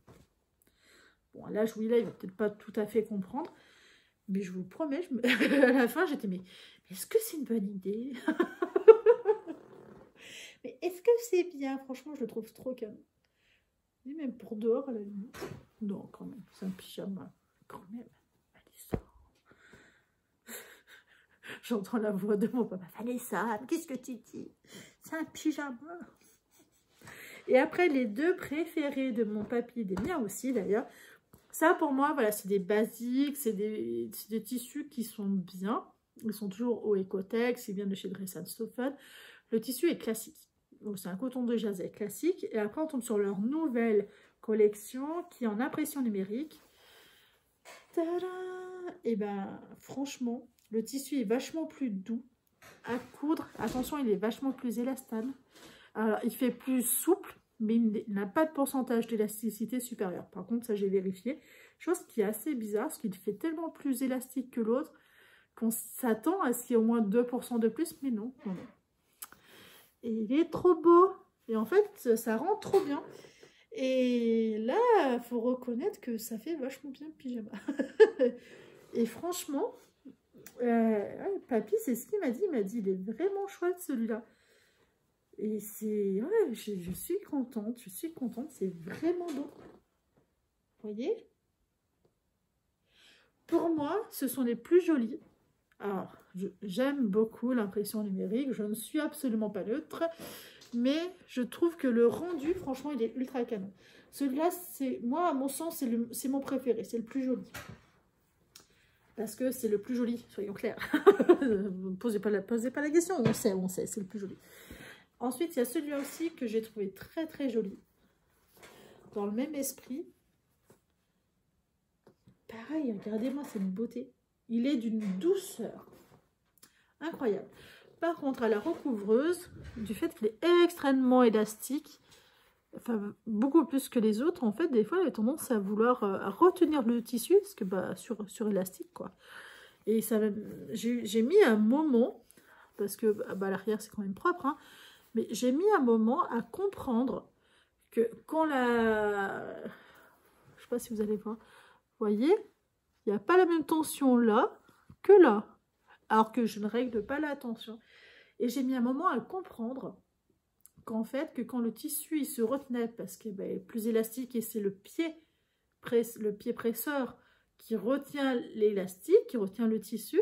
Bon, là, oui, là, il ne va peut-être pas tout à fait comprendre, mais je vous promets, à la fin, j'étais mais est-ce que c'est une bonne idée? Mais est-ce que c'est bien? Franchement, je le trouve trop calme. Et même pour dehors, à la limite. Non, quand même, c'est un pyjama. Quand même, Vanessa. J'entends la voix de mon papa. Vanessa, qu'est-ce que tu dis? C'est un pyjama. Et après, les 2 préférés de mon papy, des miens aussi d'ailleurs. Ça, pour moi, voilà, c'est des basiques, c'est des tissus qui sont bien. Ils sont toujours au Ecotex, ils viennent de chez Dress & Stephen. Le tissu est classique. C'est un coton de Jersey classique. Et après, on tombe sur leur nouvelle collection qui est en impression numérique. Et ben, franchement, le tissu est vachement plus doux à coudre. Attention, il est vachement plus élastane. Alors, il fait plus souple, mais il n'a pas de pourcentage d'élasticité supérieur. Par contre, ça, j'ai vérifié. Chose qui est assez bizarre, parce qu'il fait tellement plus élastique que l'autre qu'on s'attend à ce qu'il y ait au moins 2% de plus, mais non, non, non. Et il est trop beau. Et en fait, ça rend trop bien. Et là, il faut reconnaître que ça fait vachement bien le pyjama. Et franchement, papy, c'est ce qu'il m'a dit. Il m'a dit, il est vraiment chouette celui-là. Et c'est... Ouais, je suis contente. Je suis contente. C'est vraiment beau. Vous voyez? Pour moi, ce sont les plus jolis. Alors, j'aime beaucoup l'impression numérique, je ne suis absolument pas neutre, mais je trouve que le rendu, franchement, il est ultra canon. Celui-là, moi, à mon sens, c'est mon préféré, c'est le plus joli. Parce que c'est le plus joli, soyons clairs. posez pas la question, on sait, c'est le plus joli. Ensuite, il y a celui-là aussi que j'ai trouvé très très joli. Dans le même esprit. Pareil, regardez-moi cette beauté. Il est d'une douceur incroyable. Par contre, à la recouvreuse, du fait qu'il est extrêmement élastique, enfin beaucoup plus que les autres, en fait, des fois, il a tendance à vouloir retenir le tissu, parce que bah, sur élastique, quoi. Et ça, j'ai mis un moment, parce que bah, l'arrière, c'est quand même propre, hein, mais j'ai mis un moment à comprendre que quand je sais pas si vous allez voir, vous voyez, il n'y a pas la même tension là que là, alors que je ne règle pas la tension. Et j'ai mis un moment à comprendre qu'en fait, que quand le tissu il se retenait, parce qu'il est plus élastique et c'est le pied presseur qui retient l'élastique, qui retient le tissu,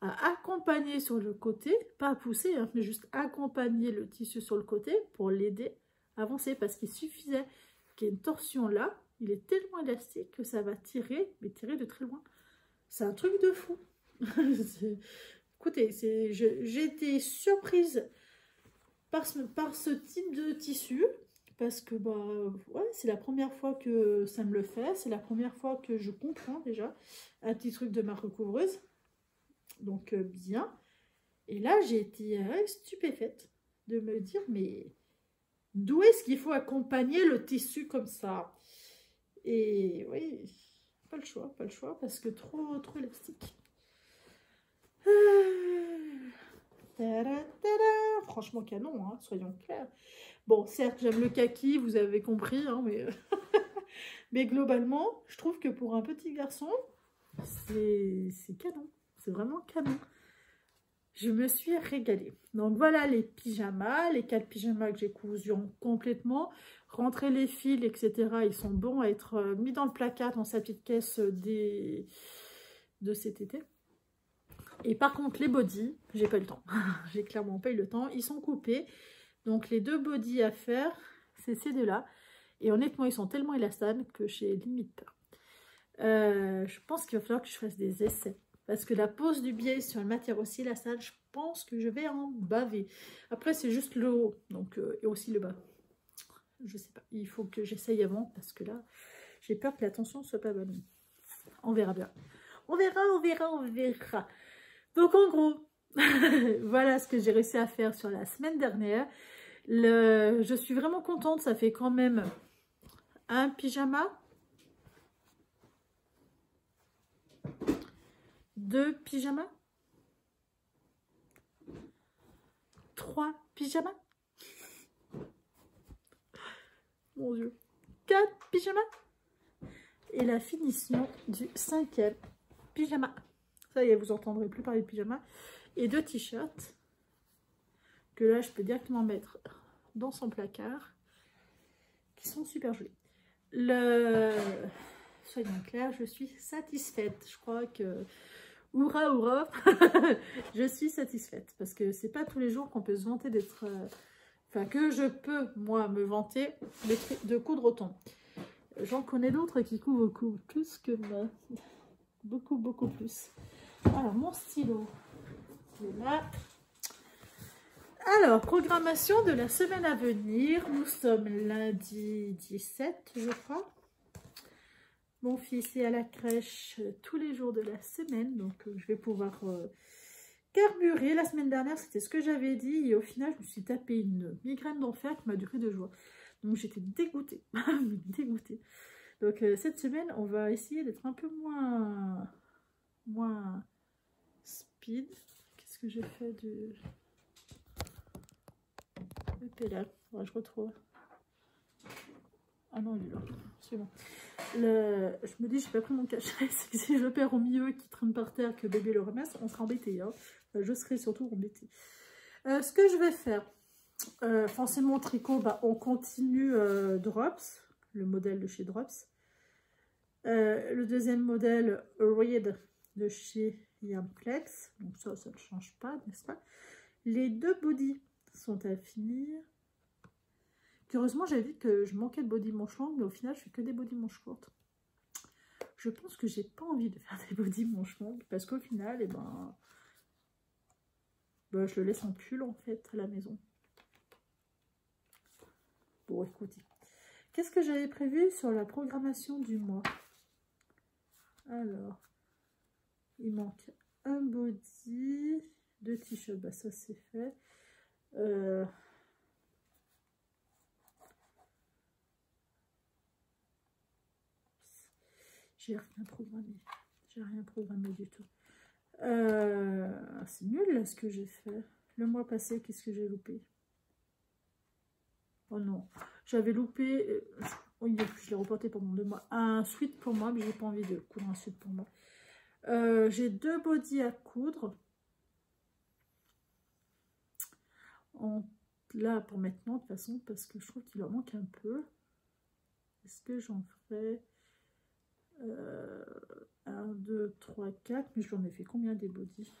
à accompagner sur le côté, pas à pousser, hein, mais juste accompagner le tissu sur le côté pour l'aider à avancer, parce qu'il suffisait qu'il y ait une torsion là, il est tellement élastique que ça va tirer, mais tirer de très loin. C'est un truc de fou. Écoutez, j'ai été surprise par ce type de tissu, parce que bah, ouais, c'est la première fois que ça me le fait, c'est la première fois que je comprends déjà un petit truc de ma recouvreuse. Donc bien. Et là, j'ai été stupéfaite de me dire, mais d'où est-ce qu'il faut accompagner le tissu comme ça? Et oui, pas le choix, parce que trop élastique. Franchement canon, hein, soyons clairs. Bon, certes, j'aime le kaki, vous avez compris, hein, mais globalement, je trouve que pour un petit garçon, c'est canon. C'est vraiment canon. Je me suis régalée. Donc voilà les pyjamas, les 4 pyjamas que j'ai cousus complètement. Rentrer les fils, etc. Ils sont bons à être mis dans le placard, dans sa petite caisse de cet été. Et par contre, les bodys, j'ai pas eu le temps. J'ai clairement pas eu le temps. Ils sont coupés. Donc les 2 bodys à faire, c'est ces deux-là. Et honnêtement, ils sont tellement élastanes que j'ai limite peur. Je pense qu'il va falloir que je fasse des essais. Parce que la pose du biais sur une matière aussi élastane, je pense que je vais en baver. Après, c'est juste le haut, donc, et aussi le bas. Je sais pas, il faut que j'essaye avant, parce que là, j'ai peur que la tension ne soit pas bonne. On verra bien. On verra. Donc, en gros, voilà ce que j'ai réussi à faire sur la semaine dernière. Je suis vraiment contente, ça fait quand même un pyjama, 2 pyjamas, 3 pyjamas, mon Dieu, 4 pyjamas, et la finition du 5e pyjama. Ça y est, vous n'entendrez plus parler de pyjama. Et 2 t-shirts, que là, je peux directement mettre dans son placard, qui sont super jolis. Soyons clairs, je suis satisfaite. Je crois que... Hourra, hourra. Je suis satisfaite. Parce que c'est pas tous les jours qu'on peut se vanter d'être... Enfin, que je peux, moi, me vanter de coudre autant. J'en connais d'autres qui coudent beaucoup plus que moi. Beaucoup plus. Alors, mon stylo. Il est là. Alors, programmation de la semaine à venir. Nous sommes lundi 17, je crois. Mon fils est à la crèche tous les jours de la semaine, donc je vais pouvoir carburer. La semaine dernière, c'était ce que j'avais dit, et au final, je me suis tapé une migraine d'enfer qui m'a duré 2 jours. Donc j'étais dégoûtée, dégoûtée. Donc cette semaine, on va essayer d'être un peu moins speed. Qu'est-ce que j'ai fait de... Et là, ouais, je retrouve. Ah non, il est là. C'est bon. Je me dis, j'ai pas pris mon cachet. C'est que si je le perds au milieu et qu'il traîne par terre, que bébé le ramasse, on sera embêté. Hein. Enfin, je serai surtout embêtée. Ce que je vais faire, forcément tricot, bah, on continue Drops, le modèle de chez Drops. Le deuxième modèle, Reed, de chez Yamplex. Donc ça ne change pas, n'est-ce pas? Les 2 bodys sont à finir. Heureusement, j'avais vu que je manquais de body manches longues, mais au final, je fais que des body manches courtes. Je pense que j'ai pas envie de faire des body manches longues, parce qu'au final, eh ben, je le laisse en pull, en fait, à la maison. Bon, écoutez. Qu'est-ce que j'avais prévu sur la programmation du mois? Alors, il manque un body, 2 t-shirts, bah ça c'est fait. J'ai rien programmé. J'ai rien programmé du tout. C'est nul là ce que j'ai fait. Le mois passé, qu'est-ce que j'ai loupé? Oh non, j'avais loupé. Oui, je l'ai reporté pour mon 2 mois. Un sweat pour moi, mais j'ai pas envie de coudre un sweat pour moi. J'ai 2 bodys à coudre. Là pour maintenant de toute façon, parce que je trouve qu'il en manque un peu. Est-ce que j'en ferai 1, 2, 3, 4, mais j'en ai fait combien des bodys?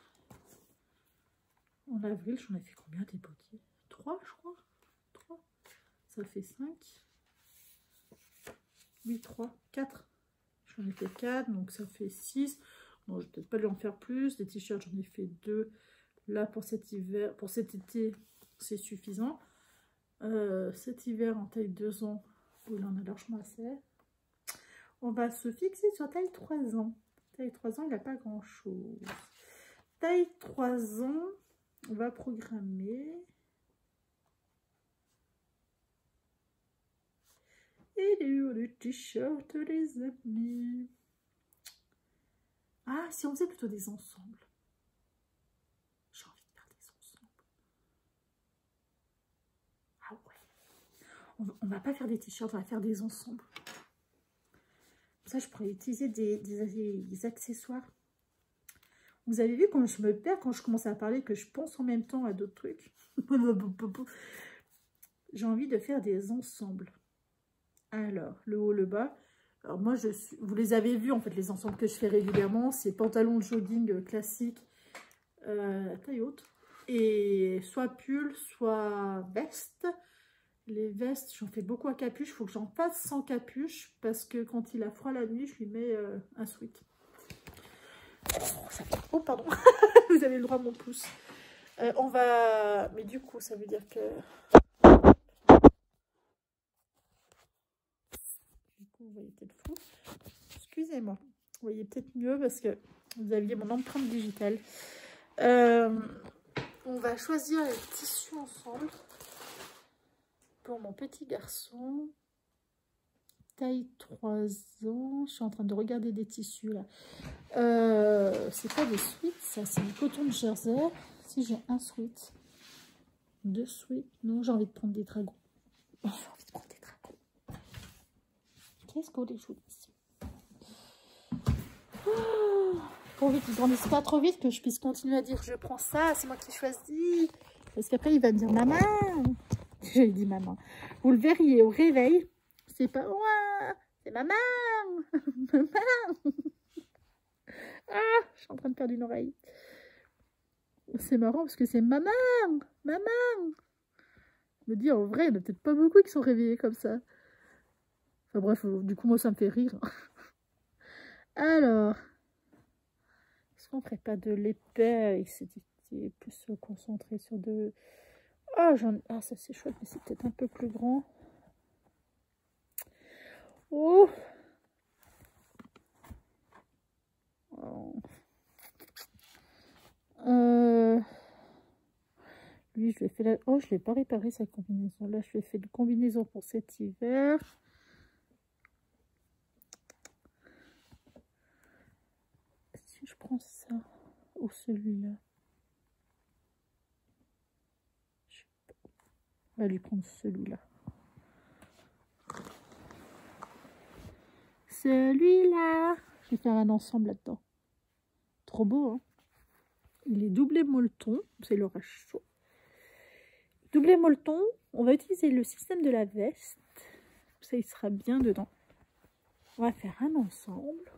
En avril, j'en ai fait combien des bodys? 3, je crois. 3. Ça fait 5. Oui, 3, 4. J'en ai fait 4, donc ça fait 6. Bon, je vais peut-être pas lui en faire plus. Des t-shirts, j'en ai fait 2. Là, pour cet hiver, pour cet été, c'est suffisant. Cet hiver, en taille 2 ans, il en a largement assez. On va se fixer sur taille 3 ans. Taille 3 ans, il n'a pas grand-chose. Taille 3 ans, on va programmer. Et le t-shirt, les amis. Ah, si on faisait plutôt des ensembles. J'ai envie de faire des ensembles. Ah ouais. On va pas faire des t-shirts, on va faire des ensembles. Ça, je pourrais utiliser des accessoires. Vous avez vu quand je me perds, quand je commence à parler, que je pense en même temps à d'autres trucs. J'ai envie de faire des ensembles. Alors, le haut, le bas. Alors moi, vous les avez vus, en fait, les ensembles que je fais régulièrement. C'est pantalon de jogging classique, taille haute. Et soit pull, soit veste. Les vestes, j'en fais beaucoup à capuche. Il faut que j'en fasse sans capuche. Parce que quand il a froid la nuit, je lui mets un sweat. Oh, pardon. Vous avez le droit à mon pouce. On va... Mais du coup, ça veut dire que... Vous voyez peut-être flou. Excusez-moi. Vous voyez peut-être mieux parce que vous aviez mon empreinte digitale. On va choisir les tissus ensemble. Pour mon petit garçon. Taille 3 ans. Je suis en train de regarder des tissus là. C'est pas des sweats, ça. C'est du coton de jersey. Si j'ai un sweat. 2 sweats. Non, j'ai envie de prendre des dragons. J'ai envie de prendre des dragons. Qu'est-ce qu'on les joue ici? Pour vite, ils grandissent pas trop vite que je puisse continuer à dire je prends ça, c'est moi qui choisis. Parce qu'après il va me dire maman. J'ai dit maman. Vous le verriez au réveil, c'est pas moi, c'est maman. Maman. Ah, je suis en train de perdre une oreille. C'est marrant parce que c'est maman, maman. Je me dis en vrai, il n'y en a peut-être pas beaucoup qui sont réveillés comme ça. Enfin bref, du coup moi ça me fait rire. Alors, est-ce qu'on ferait pas de l'épais? C'était plus se concentrer sur de... Ah, ah ça c'est chouette, mais c'est peut-être un peu plus grand. Oh, lui je lui ai fait la... Oh, je l'ai pas réparé sa combinaison. Là je lui ai fait une combinaison pour cet hiver. Si je prends ça ou celui-là, on va lui prendre celui-là. Celui-là. Je vais faire un ensemble là-dedans. Trop beau, hein? Il est doublé molleton. C'est l'orage chaud. Doublé molleton. On va utiliser le système de la veste. Ça, il sera bien dedans. On va faire un ensemble.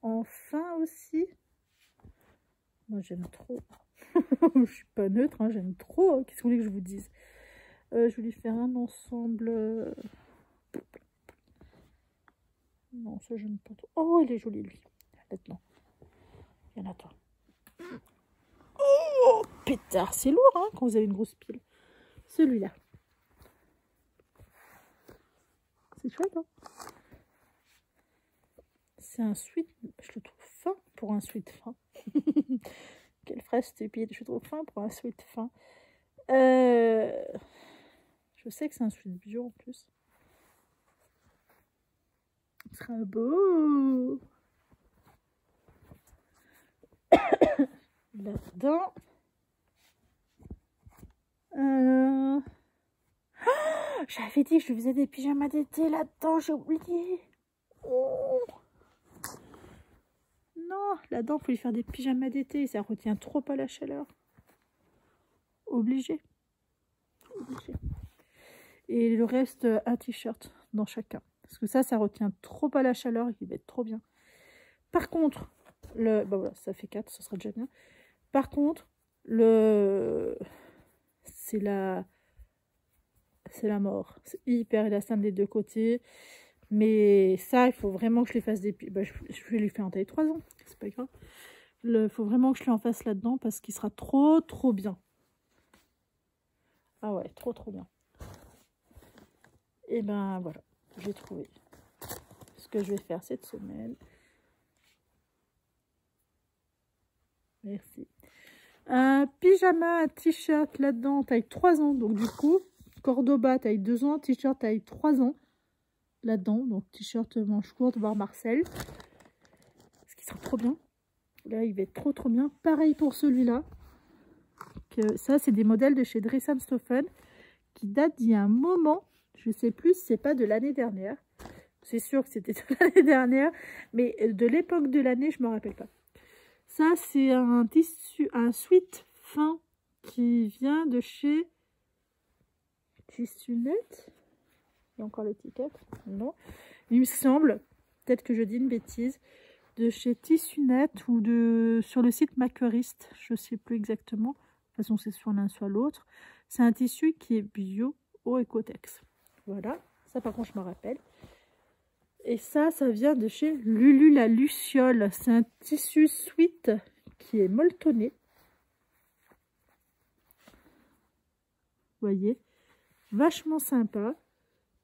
Enfin aussi, moi j'aime trop. Je suis pas neutre, hein, j'aime trop. Qu'est-ce que vous voulez que je vous dise? Je vais lui faire un ensemble. Non, ça j'aime pas trop. Oh, il est joli lui. Maintenant, il y en a toi. Oh, pétard, c'est lourd hein, quand vous avez une grosse pile. Celui-là. C'est chouette, hein. C'est un sweat, je le trouve fin pour un sweat fin. Quelle phrase stupide, je le trouve fin pour un sweat fin. Je sais que c'est un sweat bio en plus. Ce sera beau. Là-dedans. Oh, j'avais dit que je faisais des pyjamas d'été là-dedans, j'ai oublié. Oh. Non, là-dedans, il faut lui faire des pyjamas d'été. Ça retient trop pas la chaleur. Obligé. Obligé. Et le reste, un t-shirt dans chacun. Parce que ça retient trop pas la chaleur et il va être trop bien. Par contre, bah voilà, ça fait 4, ce sera déjà bien. Par contre, c'est la mort. C'est hyper élastique des deux côtés. Mais ça, il faut vraiment que je lui fasse des... Bah, je vais lui faire en taille 3 ans. C'est pas grave. Il faut vraiment que je lui en fasse là-dedans parce qu'il sera trop bien. Ah ouais, trop bien. Et ben voilà, j'ai trouvé ce que je vais faire cette semaine. Merci. Un pyjama, un t-shirt là-dedans, taille 3 ans. Donc du coup, Cordoba taille 2 ans, t-shirt taille 3 ans là-dedans. Donc t-shirt manche courte, voire Marcel. Ce qui sera trop bien. Là, il va être trop bien. Pareil pour celui-là. Ça, c'est des modèles de chez Dress & Stephen qui datent d'il y a un moment. Je sais plus si c'est pas de l'année dernière. C'est sûr que c'était de l'année dernière. Mais de l'époque de l'année, je me rappelle pas. Ça, c'est un tissu, un sweat fin qui vient de chez Tissu Net. Il y a encore l'étiquette. Non. Il me semble, peut-être que je dis une bêtise, de chez Tissu Net ou sur le site Maqueriste. Je ne sais plus exactement. De toute façon, c'est soit l'un soit l'autre. C'est un tissu qui est bio au Ecotex. Voilà. Ça, par contre, je me rappelle. Et ça vient de chez Lulu la Luciole. C'est un tissu sweat qui est molletonné. Vous voyez, vachement sympa.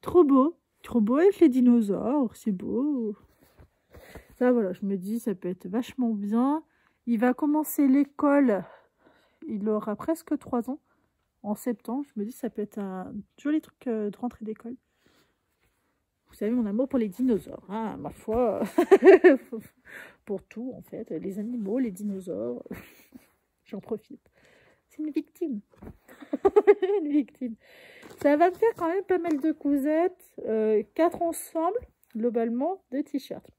Trop beau avec les dinosaures. C'est beau. Ça, voilà, je me dis, ça peut être vachement bien. Il va commencer l'école. Il aura presque 3 ans. En septembre, je me dis, ça peut être un joli truc de rentrée d'école. Vous savez, mon amour pour les dinosaures, hein, ma foi, pour tout, en fait. Les animaux, les dinosaures, j'en profite. C'est une victime. Une victime. Ça va me faire quand même pas mal de cousettes. 4 ensembles, globalement, de t-shirts.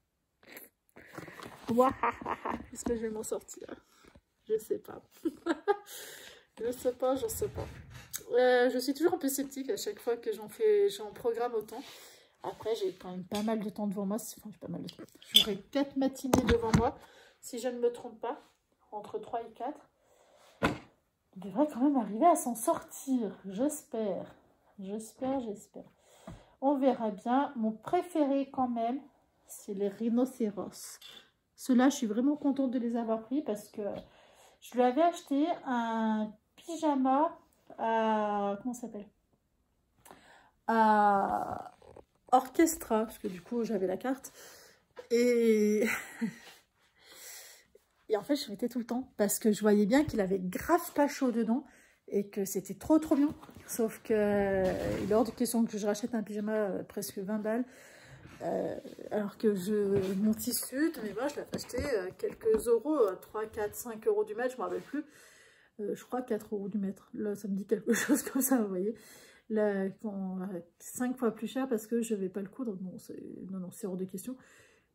Est-ce que je vais m'en sortir? Je sais pas. Je sais pas. Je suis toujours un peu sceptique à chaque fois que j'en programme autant. Après, j'ai quand même pas mal de temps devant moi. Enfin, j'ai pas mal de temps. J'aurai 4 matinées devant moi, si je ne me trompe pas, entre 3 et 4. On devrait quand même arriver à s'en sortir. J'espère. On verra bien. Mon préféré quand même, c'est les rhinocéros. Ceux-là, je suis vraiment contente de les avoir pris parce que je lui avais acheté un pyjama à... Comment ça s'appelle? À Orchestra, parce que du coup, j'avais la carte. Et en fait, je mettais tout le temps parce que je voyais bien qu'il avait grave pas chaud dedans et que c'était trop bien. Sauf que il est hors de question que je rachète un pyjama presque 20 balles. Alors que mon tissu, mais moi, je l'ai acheté quelques euros, 3, 4, 5 euros du mètre, je ne me rappelle plus. Je crois 4 euros du mètre. Là, ça me dit quelque chose comme ça, vous voyez. Là, 5 fois plus cher parce que je ne vais pas le coudre. Non, c'est hors de question.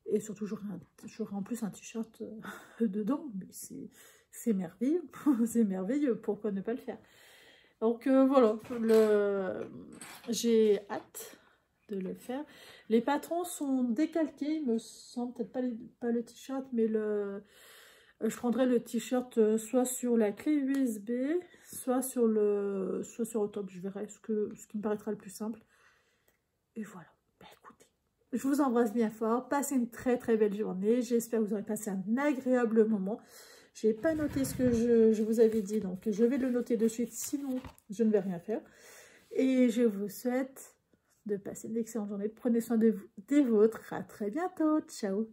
Et surtout, j'aurai en plus un t-shirt dedans. Mais c'est merveilleux. C'est merveilleux. Pourquoi ne pas le faire? Donc voilà, j'ai hâte de le faire. Les patrons sont décalqués, il me semble, peut-être pas le t-shirt, mais je prendrai le t-shirt soit sur la clé USB, soit sur le top. Je verrai ce qui me paraîtra le plus simple. Et voilà. Bah, écoutez, je vous embrasse bien fort. Passez une très très belle journée. J'espère que vous aurez passé un agréable moment. Je n'ai pas noté ce que je vous avais dit, donc je vais le noter de suite, sinon je ne vais rien faire. Et je vous souhaite de passer une excellente journée. Prenez soin de vous, des vôtres. À très bientôt. Ciao.